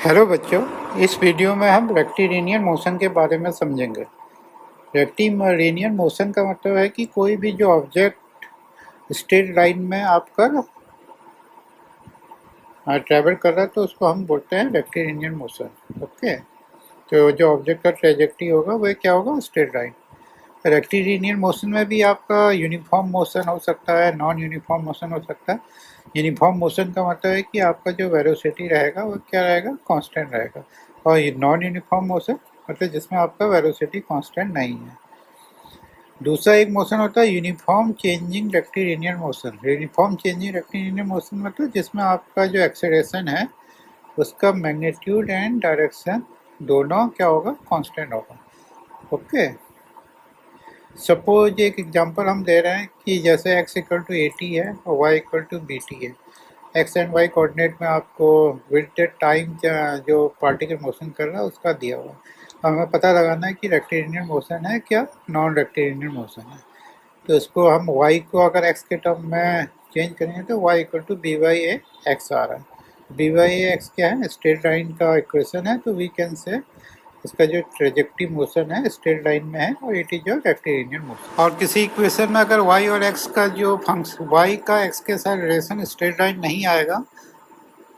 Hello बच्चों, इस video में हम रेक्टिलिनियर मोशन के बारे में समझेंगे। रेक्टिलिनियर मोशन का मतलब है कि कोई भी जो ऑब्जेक्ट स्ट्रेट लाइन में आपका ट्रैवल कर रहा है तो उसको हम बोलते हैं रेक्टिलिनियर मोशन। ओके, तो जो ऑब्जेक्ट का ट्रेजेक्टरी होगा वह क्या होगा, स्ट्रेट लाइन। रेक्टिलिनियर मोशन में भी आपका यूनिफॉर्म मोशन हो सकता है, नॉन यूनिफॉर्म मोशन हो सकता है। यूनिफॉर्म मोशन का मतलब है कि आपका जो वेलोसिटी रहेगा वो क्या रहेगा, कांस्टेंट रहेगा। और ये नॉन यूनिफॉर्म मोशन मतलब जिसमें आपका वेलोसिटी कांस्टेंट नहीं है। दूसरा एक मोशन होता है uniform changing rectilinear motion. Uniform changing rectilinear motion मतलब जिसमें आपका जो एक्सेलरेशन है उसका मैग्नीट्यूड एंड डायरेक्शन दोनों क्या होगा, कांस्टेंट होगा। ओके, सपोज एक एग्जांपल हम दे रहे हैं कि जैसे x equal to A T है और y equal to B T है। एक्स एंड वाई कोऑर्डिनेट में आपको विद टाइम जो पार्टिकल मोशन कर रहा है उसका दिया हुआ है। हमें पता लगाना है कि रेक्टिलिनियर मोशन है क्या, नॉन रेक्टिलिनियर मोशन है। तो इसको हम y को अगर x के टर्म में चेंज करेंगे तो y equal to B by A X आ रहा है। बी बाई ए एक्स क्या है, स्ट्रेट लाइन का इक्वेशन है। तो वी कैन से इसका जो ट्रेजेक्टरी मोशन है स्ट्रेट लाइन में है और इट इज जो रेक्टिलिनियर मोशन। और किसी इक्वेशन में अगर y और x का जो फंक्शन y का x के साथ रिलेशन स्ट्रेट लाइन नहीं आएगा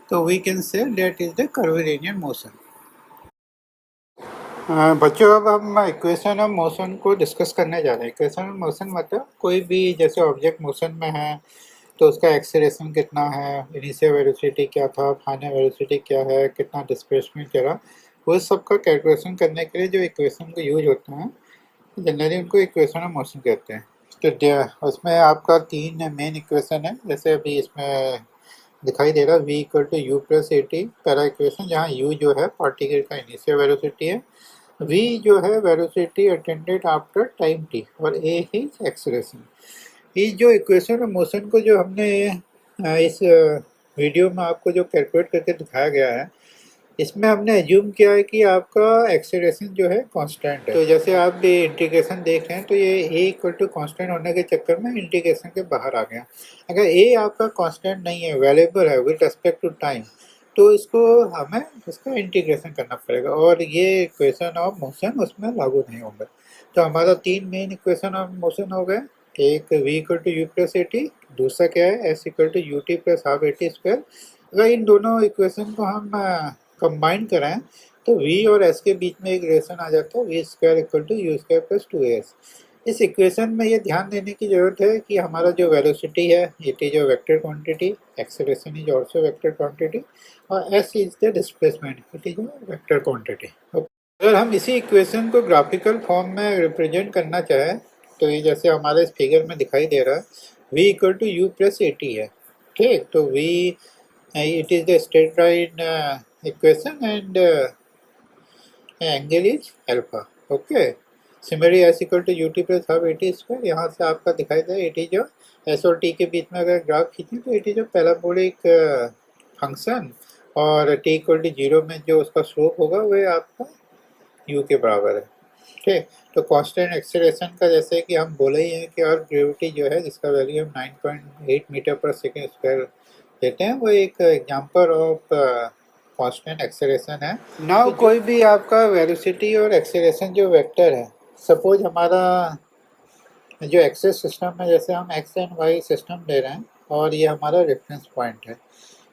तो we can say that is the curvilinear motion. बच्चों, अब हम इक्वेशन ऑफ मोशन को डिस्कस करने जा रहे हैं। इक्वेशन ऑफ मोशन मतलब कोई भी जैसे ऑब्जेक्ट मोशन में है तो उसका एक्सेलरेशन कितना है, इनिशियल वेलोसिटी क्या था, फाइनल वेलोसिटी क्या है, कितना डिस्प्लेसमेंट चला, वो सब का कैलकुलेशन करने के लिए जो इक्वेशन को यूज होते हैं जनरली उनको इक्वेशन ऑफ मोशन कहते हैं। तो उसमें आपका तीन मेन इक्वेशन है। जैसे अभी इसमें दिखाई दे रहा है v equal to U plus A T, पहला इक्वेशन, जहाँ u जो है पार्टिकल का इनिशियल वेलोसिटी है, v जो है velocity attended after time t और a ही एक्सेलरेशन। ये जो इक्वेशन ऑफ मोशन को जो हमने इस वीडियो में आपको जो कैलकुलेट करके दिखाया गया है, इसमें हमने एज्यूम किया है कि आपका एक्सेलरेशन जो है कांस्टेंट है। तो जैसे आप भी इंटीग्रेशन देख रहे हैं तो ये a इक्वल टू कांस्टेंट होने के चक्कर में इंटीग्रेशन के बाहर आ गया। अगर a आपका कांस्टेंट नहीं है, वेरिएबल है विद रिस्पेक्ट टू टाइम, तो इसको हमें इसका इंटीग्रेशन करना पड़ेगा और ये इक्वेशन ऑफ मोशन उसमें लागू नहीं होगा। तो हमारा तीन मेन इक्वेशन ऑफ मोशन हो गए। एक v equal to U plus A T, दूसरा क्या है s equal to U T plus half A T square. अगर इन दोनों इक्वेशन को हम कंबाइन कराएं तो v और s के बीच में एक रिलेशन आ जाता है, V square equal to U square plus two S. इस इक्वेशन में ये ध्यान देने की जरूरत है कि हमारा जो वेलोसिटी है it is a vector quantity, acceleration is also vector quantity और s is the displacement, it is a vector quantity. अगर हम इसी इक्वेशन को ग्राफिकल फॉर्म में रिप्रेजेंट करना चाहें तो ये जैसे हमारे इस फिगर में दिखाई दे रहा है, v equal to U plus A T है। ठीक, तो v it is the straight line equation and angle is alpha. Okay, similarly s equal to ut plus half at square, यहाँ से आपका दिखाई दे it is जो s और t के बीच में अगर ग्राफ खींचें तो it is जो पैराबोलिक फंक्शन और t इक्वल टू जीरो में जो उसका स्लोप होगा वह आपका u के बराबर है। ठीक, तो कांस्टेंट एक्सेलरेशन का जैसे कि हम बोले ही हैं कि और ग्रेविटी जो है जिसका वैल्यू हम 9.8 मीटर पर सेकेंड स्क्वायर देते हैं, वो एक एग्जांपल ऑफ कांस्टेंट एक्सेलरेशन है। नाउ कोई भी आपका वेलोसिटी और एक्सेलरेशन जो वेक्टर है, सपोज हमारा जो एक्सेस सिस्टम में जैसे हम एक्स एंड वाई सिस्टम ले रहे हैं और ये हमारा रेफरेंस पॉइंट है।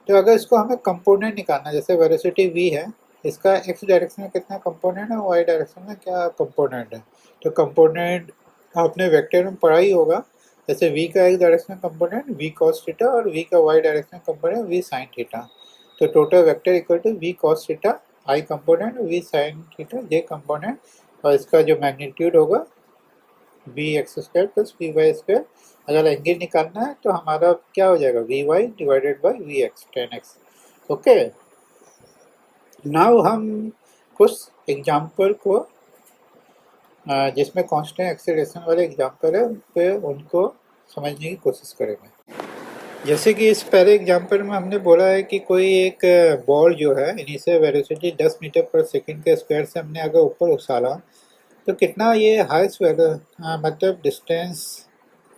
तो अगर इसको हमें कंपोनेंट निकालना, जैसे वेलोसिटी v है, इसका x डायरेक्शन में कितना कंपोनेंट है, y डायरेक्शन में क्या कंपोनेंट है। तो कंपोनेंट आपने वेक्टर में पढ़ा ही होगा। जैसे v का x direction component v cos theta और v का y direction component v sin theta. तो total vector equal to v cos theta i component, v sin theta j component, और इसका जो मैग्नीट्यूड होगा V X square plus V Y square. अगर angle निकालना है तो हमारा क्या हो जाएगा, V Y divided by V X, 10x। Okay, now हम कुछ एग्जाम्पल को जिसमें कांस्टेंट एक्सेलरेशन वाले एग्जाम्पल है उन पे उनको समझने की कोशिश करेंगे। जैसे कि इस पहले एग्जाम्पल में हमने बोला है कि कोई एक बॉल जो है इनिशियल वेलोसिटी 10 मीटर पर सेकंड के स्क्वायर से हमने अगर ऊपर उछाला तो कितना ये हाइस्ट मतलब डिस्टेंस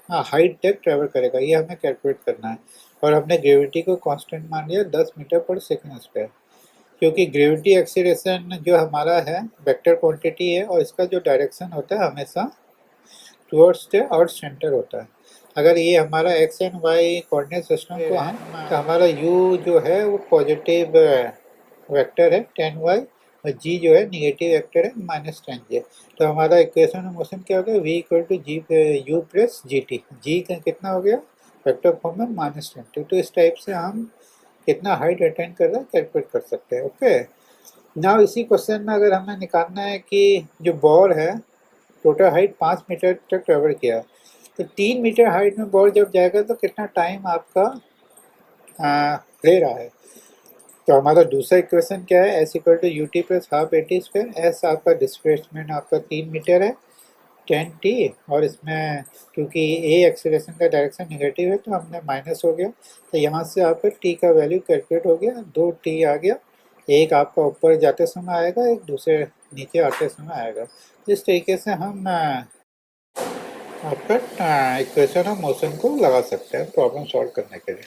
हाइट तक ट्रेवल करेगा, ये हमें कैलकुलेट करना है। और हमने ग्रेविटी को कांस्टेंट मान लिया 10 मीटर पर सेकंड स्क्वायर। क्योंकि ग्रेविटी एक्सीलरेशन जो हमारा है वेक्टर क्वांटिटी है और इसका जो डायरेक्शन होता है हमेशा टुवर्ड्स द अर्थ सेंटर होता है। अगर ये हमारा X and Y coordinate system को हम तो हमारा यू जो है वो पॉजिटिव वेक्टर है 10y और जी जो है नेगेटिव वेक्टर है -10j। तो हमारा इक्वेशन ऑफ मोशन क्या हो गया v equal to G U plus G T. G का कितना हो गया वेक्टर फॉर्म में -10। तो इस टाइप से हम कितना हाइट अटेन कर रहा है कैलकुलेट कर सकते हैं। ओके, नाउ इसी क्वेश्चन में अगर हमें निकालना है कि जो बॉल है टोटल हाइट 5 मीटर तक ट्रेवल किया, तो 3 मीटर हाइट में बॉल जब जाएगा तो कितना टाइम आपका ले रहा है। तो हमारा दूसरा इक्वेशन क्या है, S equal to U T plus half A T square. S आपका डिस्प्लेसमेंट आपका 3 मीटर है 10t, और इसमें क्योंकि ए एक्सेलरेशन का डायरेक्शन नेगेटिव है तो हमने माइनस हो गया, तो यहाँ से आपका टी का वैल्यू कैलकुलेट हो गया, 2t आ गया। एक आपका ऊपर जाते समय आएगा, एक दूसरे नीचे आते समय आएगा। इस तरीके से हम आपका इक्वेशन ऑफ मोशन को लगा सकते हैं प्रॉब्लम सॉल्व करने के लिए।